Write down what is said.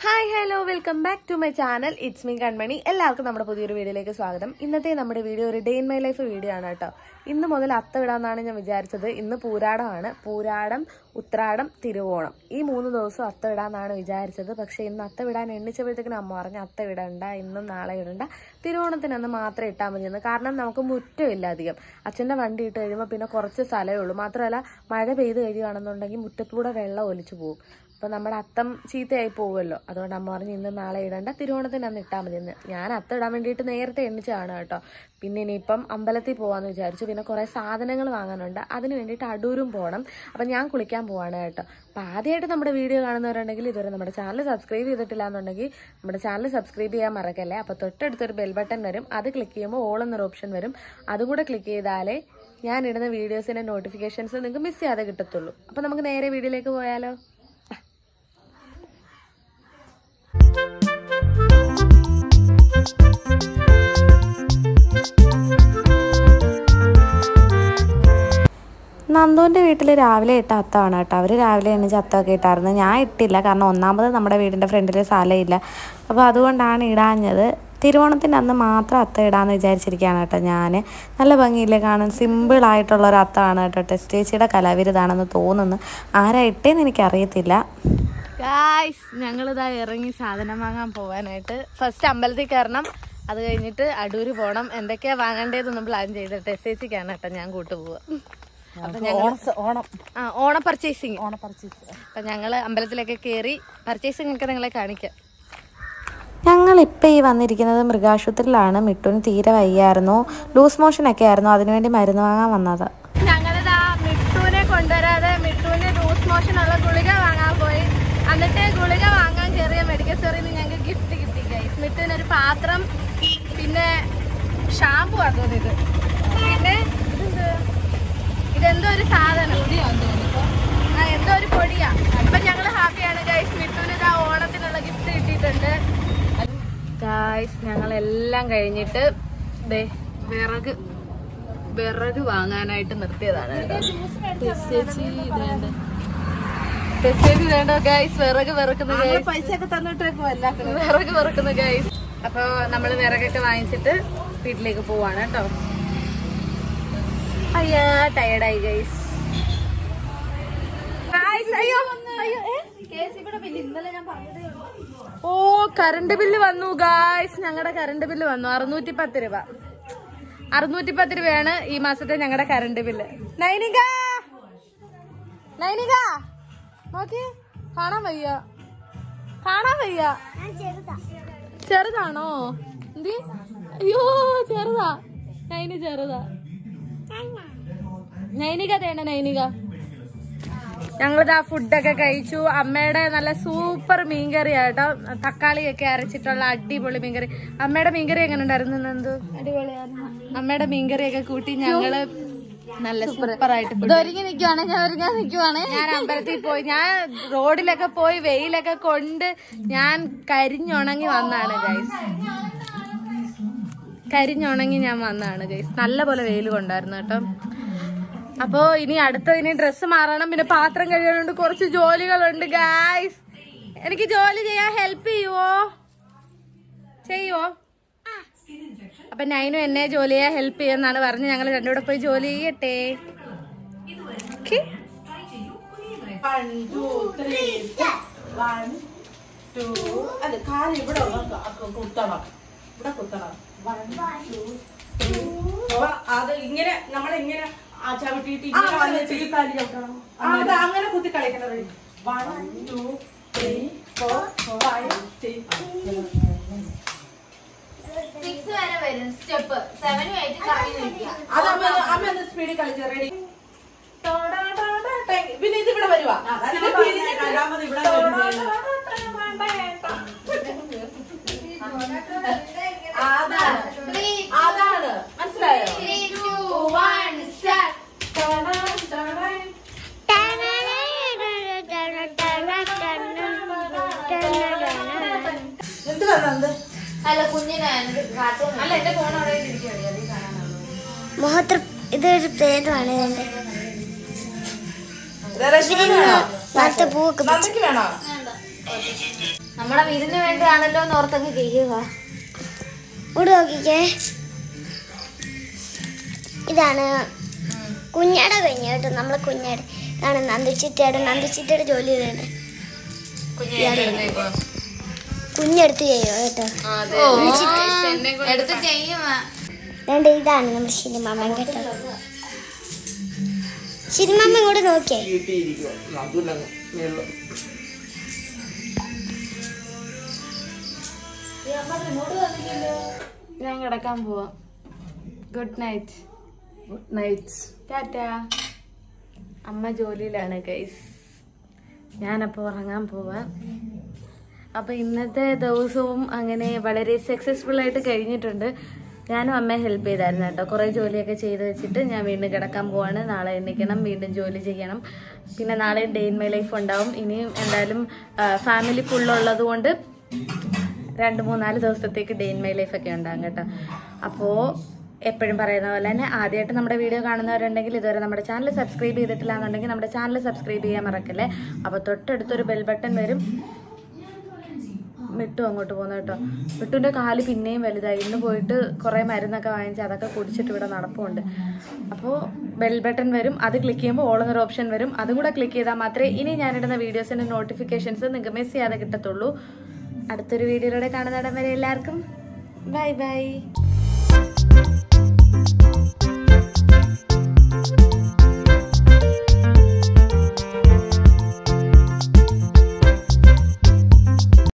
Hi hello welcome back to my channel. It's me Kanmani. എല്ലാവർക്കും നമ്മുടെ പുതിയൊരു വീഡിയോയിലേക്ക് സ്വാഗതം. ഇന്നത്തെ നമ്മുടെ വീഡിയോ ഒരു day in my life video ആണ് കേട്ടോ. ഇന്ന് മുതൽ അത്ത വിടാന്നാണ് ഞാൻ വിചാരിച്ചത്. ഇന്ന് പൂരാടമാണ്. പൂരാടം, ഉത്രാടം, തിരുവോണം ഈ 3 ദിവസം അത്ത വിടാന്നാണ് വിചാരിച്ചത്. പക്ഷെ ഇന്ന് അത്ത വിടാൻ എണ്ണിച്ചപ്പോഴത്തേക്കിനും അമ്മ പറഞ്ഞു അത്ത വിടണ്ട, ഇന്നും നാളെ ഇടണ്ട, തിരുവോണത്തിനന്ന് മാത്രം ഇട്ടാൽ മതിയെന്ന്. കാരണം നമുക്ക് മുറ്റമില്ല അധികം. അച്ഛൻ്റെ വണ്ടി ഇട്ട് കഴിയുമ്പോൾ പിന്നെ കുറച്ച് സ്ഥലമേ ഉള്ളൂ. മാത്രമല്ല മഴ പെയ്ത് കഴിയുകയാണെന്നുണ്ടെങ്കിൽ മുറ്റത്തൂടെ വെള്ളം ഒലിച്ചു പോകും. അപ്പോൾ നമ്മുടെ അത്തം ചീത്തയായി പോകുമല്ലോ. അതുകൊണ്ട് അമ്മ പറഞ്ഞ് ഇന്ന് നാളെ ഇടണ്ട, തിരുവോണത്തിന് അന്ന് ഇട്ടാൽ മതിയെന്ന്. ഞാൻ അത്തം ഇടാൻ വേണ്ടിയിട്ട് നേരത്തെ എണ്ണിച്ചതാണ് കേട്ടോ. പിന്നെ ഇനിയിപ്പം അമ്പലത്തിൽ പോകാമെന്ന് വിചാരിച്ചു. പിന്നെ കുറേ സാധനങ്ങൾ വാങ്ങാനുണ്ട്, അതിന് വേണ്ടിയിട്ട് അടൂരും പോകണം. അപ്പം ഞാൻ കുളിക്കാൻ പോവാണ് കേട്ടോ. അപ്പോൾ ആദ്യമായിട്ട് നമ്മുടെ വീഡിയോ കാണുന്നവരുണ്ടെങ്കിൽ ഇതുവരെ നമ്മുടെ ചാനൽ സബ്സ്ക്രൈബ് ചെയ്തിട്ടില്ല എന്നുണ്ടെങ്കിൽ നമ്മുടെ ചാനൽ സബ്സ്ക്രൈബ് ചെയ്യാൻ മറക്കല്ലേ. അപ്പോൾ തൊട്ടടുത്തൊരു ബെൽ ബട്ടൺ വരും, അത് ക്ലിക്ക് ചെയ്യുമ്പോൾ ഓൾ എന്നൊരു ഓപ്ഷൻ വരും. അതുകൂടെ ക്ലിക്ക് ചെയ്താലേ ഞാൻ ഇടുന്ന വീഡിയോസിൻ്റെ നോട്ടിഫിക്കേഷൻസ് നിങ്ങൾക്ക് മിസ് ചെയ്യാതെ കിട്ടത്തുള്ളൂ. അപ്പോൾ നമുക്ക് നേരെ വീഡിയോയിലേക്ക് പോയാലോ. നന്ദുവിൻ്റെ വീട്ടിൽ രാവിലെ ഇട്ട അത്തമാണ് കേട്ടോ. അവർ രാവിലെ എണ്ണിച്ച് അത്തമൊക്കെ ഇട്ടായിരുന്നു. ഞാൻ ഇട്ടില്ല, കാരണം ഒന്നാമത് നമ്മുടെ വീടിൻ്റെ ഫ്രണ്ടിൽ സ്ഥലമില്ല. അപ്പോൾ അതുകൊണ്ടാണ് ഇടാഞ്ഞത്. തിരുവോണത്തിൻ്റെ അന്ന് മാത്രം അത്തം ഇടാമെന്ന് വിചാരിച്ചിരിക്കുകയാണ് കേട്ടോ ഞാൻ. നല്ല ഭംഗിയില്ലേ കാണാൻ, സിമ്പിളായിട്ടുള്ളൊരു അത്തമാണ് കേട്ടോ. ടെസ്റ്റ് ചേച്ചിയുടെ കലാവിരുതാണെന്ന് തോന്നുന്നു. ആരാ ഇട്ടേന്ന് എനിക്കറിയത്തില്ല. ഗായ്സ്, ഞങ്ങളിതാ ഇറങ്ങി സാധനം വാങ്ങാൻ പോകാനായിട്ട്. ഫസ്റ്റ് അമ്പലത്തിൽ കയറണം, അത് കഴിഞ്ഞിട്ട് അടൂര് പോകണം. എന്തൊക്കെയാ വാങ്ങേണ്ടതെന്നൊന്നും പ്ലാൻ ചെയ്തിട്ട് ടെസ്റ്റ് ചേച്ചിക്കാണ് കേട്ടോ ഞാൻ കൂട്ടുപോവുക. ഓണ പർച്ചേസിങ്. അപ്പൊ ഞങ്ങള് അമ്പലത്തിലൊക്കെ കയറി പർച്ചേസിങ് ഒക്കെ നിങ്ങളെ കാണിക്കാം. ഞങ്ങളിപ്പോൾ ഈ വന്നിരിക്കുന്നത് മൃഗാശുപത്രിയിലാണ്. മിട്ടുന് തീരെ വയ്യായിരുന്നു, ലൂസ് മോഷനൊക്കെ ആയിരുന്നു. അതിനുവേണ്ടി മരുന്ന് വാങ്ങാൻ വന്നത്. ഞങ്ങളിതാ മിട്ടുവിനെ കൊണ്ടുവരാതെ മിട്ടുവിന് ലൂസ് മോഷനുള്ള ഗുളിക വാങ്ങാൻ പോയി. എന്നിട്ട് ഗുളിക വാങ്ങാൻ കയറിയ മെഡിക്കൽ സ്റ്റോറിൽ നിന്ന് ഞങ്ങൾക്ക് ഗിഫ്റ്റ് കിട്ടി ഗൈസ്. മിട്ടുവിനൊരു പാത്രം, പിന്നെ ഷാമ്പു ആക്കും ഇത്, പിന്നെ ഇതെന്തോ ഒരു സാധനം, എന്തോ ഒരു പൊടിയാ. അപ്പൊ ഞങ്ങള് ഹാപ്പിയാണ് ഗൈസ്. മിട്ടുവിന് ഇതാ ഓണത്തിനുള്ള ഗിഫ്റ്റ് കിട്ടിയിട്ടുണ്ട് ഗൈസ്. ഞങ്ങളെല്ലാം കഴിഞ്ഞിട്ട് വിറക് വാങ്ങാനായിട്ട് നിർത്തിയതാണ് വേണ്ടോ ഗൈസ്. വിറക് വെറുക്കുന്നു ഗൈസ്, പൈസയൊക്കെ തന്നിട്ടേക്കോ വിറക് വെറുക്കുന്നു ഗൈസ്. അപ്പൊ നമ്മള് വിറകൊക്കെ വാങ്ങിച്ചിട്ട് വീട്ടിലേക്ക് പോവാണ് കേട്ടോ. അയ്യാ ടയർഡായി ഗൈസ്. ഓ കറണ്ട് ബില്ല് വന്നു ഗായ്സ്. ഞങ്ങളുടെ കറണ്ട് ബില്ല് വന്നു 610 രൂപ. 610 രൂപയാണ് ഈ മാസത്തെ ഞങ്ങളുടെ കറണ്ട് ബില്ല്. നൈനിക നോക്കി, കാണാൻ വയ്യ. ചെറുതാണോ? എന്തി? അയ്യോ ചെറുതാ, നൈനി ചെറുതാ. നൈനിക തേണ്ട നൈനിക. ഞങ്ങളിതാ ഫുഡൊക്കെ കഴിച്ചു. അമ്മയുടെ നല്ല സൂപ്പർ മീൻകറി ആട്ടോ, തക്കാളിയൊക്കെ അരച്ചിട്ടുള്ള അടിപൊളി മീൻകറി. അമ്മയുടെ മീൻകറി എങ്ങനെ ഉണ്ടായിരുന്നു? എന്തോ അടിപൊളിയായിരുന്നു. അമ്മയുടെ മീൻകറിയൊക്കെ കൂട്ടി ഞങ്ങള് നല്ല സൂപ്പറായിട്ട് ഞാൻ അമ്പലത്തിൽ പോയി, ഞാൻ റോഡിലൊക്കെ പോയി വെയിലൊക്കെ കൊണ്ട് ഞാൻ കരിഞ്ഞുണങ്ങി വന്നാണ് ഗൈസ്. ഞാൻ വന്നാണ് ഗൈസ്. നല്ല പോലെ വെയിൽ കൊണ്ടായിരുന്നു കേട്ടോ. അപ്പോ ഇനി അടുത്തതിന് ഡ്രസ്സ് മാറണം, പിന്നെ പാത്രം കഴുകാനുണ്ട്, കുറച്ച് ജോലികളുണ്ട് ഗൈസ്. എനിക്ക് ജോലി ചെയ്യാൻ ഹെൽപ്പ് ചെയ്യുവോ? അപ്പൊ നൈനു എന്നെ ജോലി ചെയ്യാൻ ഹെൽപ്പ് ചെയ്യുമെന്നാണ് പറഞ്ഞ് ഞങ്ങൾ രണ്ടുകൂടെ പോയി ജോലി ചെയ്യട്ടെ. അത് ഇങ്ങനെ നമ്മളിങ്ങനെ അങ്ങനെ കുത്തി കളിക്കണത്. 1 2 3 4 5 6 വരെ വരും സ്റ്റെപ്പ്. 7 8 അത് അമ്മ ഒന്ന് സ്പീഡിൽ കളിച്ച. റെഡി. പിന്നെ ഇത് ഇവിടെ വരുവാ. അതാണ് മനസ്സിലായോ? 3 2 1 start. അല്ല കുഞ്ഞിനെ അല്ല എന്റെ ഫോൺ അവിടെ മുഖത്ത് ഇതൊരു പേരാണ്. പൂക്ക് വേണോ? നമ്മളെ വീടിന് വേണ്ടിയാണല്ലോ എന്ന് ഓർത്തൊക്കെ ചെയ്യുക. ഇവിടെ നോക്കിക്കേ, ഇതാണ് കുഞ്ഞാട കഴിഞ്ഞ കേട്ടോ. നമ്മളെ കുഞ്ഞാട് ഇതാണ് നന്ദിച്ചിട്ടയുടെ ജോലി ചെയ്തത്. കുഞ്ഞെടുത്ത് ചെയ്യോ കേട്ടോ. എടുത്ത് ചെയ്യുവാ. അതുകൊണ്ട് ഇതാണ് നമ്മുടെ ശിരിമാമൻ കേട്ടോ. ശിരിമാമ ഇങ്ങോട്ട് നോക്കിയേ. ഞാൻ കിടക്കാൻ പോവാ. Good night. Good night. Tata. അമ്മ ജോലിയിലാണ് ഗൈസ്. ഞാനപ്പോൾ ഉറങ്ങാൻ പോവാ. അപ്പോൾ ഇന്നത്തെ ദിവസവും അങ്ങനെ വളരെ സക്സസ്ഫുൾ ആയിട്ട് കഴിഞ്ഞിട്ടുണ്ട്. ഞാനും അമ്മയെ ഹെൽപ്പ് ചെയ്തായിരുന്നു കേട്ടോ. കുറേ ജോലിയൊക്കെ ചെയ്ത് വെച്ചിട്ട് ഞാൻ വീണ്ടും കിടക്കാൻ പോവാണ്. നാളെ എണീക്കണം, വീണ്ടും ജോലി ചെയ്യണം. പിന്നെ നാളെ ഡേ ഇൻ മൈ ലൈഫ് ഉണ്ടാവും. ഇനിയും എന്തായാലും ഫാമിലി ഫുള്ളുള്ളത് കൊണ്ട് 2-3-4 ദിവസത്തേക്ക് ഡേ ഇൻ മൈ ലൈഫ് ഒക്കെ ഉണ്ടാകും കേട്ടോ. അപ്പോൾ എപ്പോഴും പറയുന്ന പോലെ തന്നെ ആദ്യമായിട്ട് നമ്മുടെ വീഡിയോ കാണുന്നവരുണ്ടെങ്കിൽ ഇതുവരെ നമ്മുടെ ചാനൽ സബ്സ്ക്രൈബ് ചെയ്തിട്ടില്ല എന്നുണ്ടെങ്കിൽ നമ്മുടെ ചാനൽ സബ്സ്ക്രൈബ് ചെയ്യാൻ മറക്കല്ലേ. അപ്പോൾ തൊട്ടടുത്തൊരു ബെൽ ബട്ടൺ വരും. മിട്ടു അങ്ങോട്ട് പോകുന്നു കേട്ടോ. മിട്ടുവിൻ്റെ കാല് പിന്നെയും വലുതായി. ഇന്ന് പോയിട്ട് കുറേ മരുന്നൊക്കെ വാങ്ങിച്ച് അതൊക്കെ കുടിച്ചിട്ട് ഇവിടെ നടപ്പുണ്ട്. അപ്പോൾ ബെൽ ബട്ടൺ വരും. അത് ക്ലിക്ക് ചെയ്യുമ്പോൾ ഓൾ എന്നൊരു ഓപ്ഷൻ വരും. അതും കൂടെ ക്ലിക്ക് ചെയ്താൽ മാത്രമേ ഇനി ഞാനിടുന്ന വീഡിയോസിൻ്റെ നോട്ടിഫിക്കേഷൻസ് നിങ്ങൾക്ക് മിസ് ചെയ്യാതെ കിട്ടത്തുള്ളൂ. അടുത്തൊരു വീഡിയോയിലൂടെ കാണുന്നിടം വരെ എല്ലാവർക്കും ബൈ ബൈ.